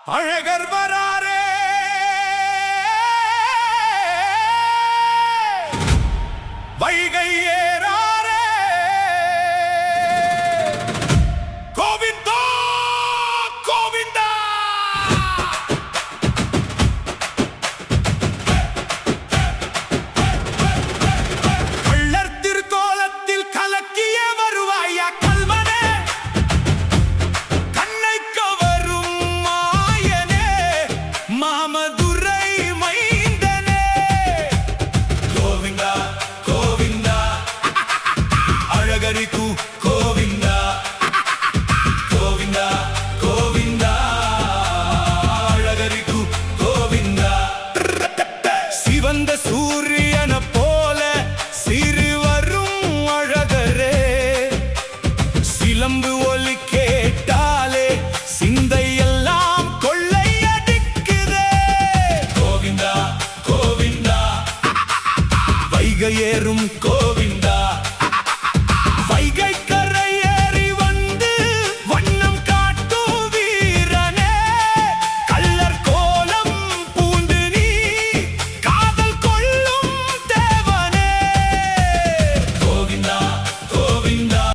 அழகர் வராரே வைகை ஏறாரே கோவிந்தா கோவிந்தா கள்ளர் திருக்கோலத்தில் கலக்கிய வருவாயா கல்வனே கண்ணை கவரும் மாயனே மாமதுரை மைந்தனே கோவிந்தா கோவிந்தா அழகரிக்கு கோவிந்தா கோவிந்தா கோவிந்தா அழகரிக்கு கோவிந்தா சிவந்த சூரியன போல சிறு வரும் அழகரே சிலம்பு ஒலி கேட்டாலே சிந்தையெல்லாம் கொள்ளையடிக்குதே கோவிந்தா கோவிந்தா வைகை ஏறும் கோவிந்தா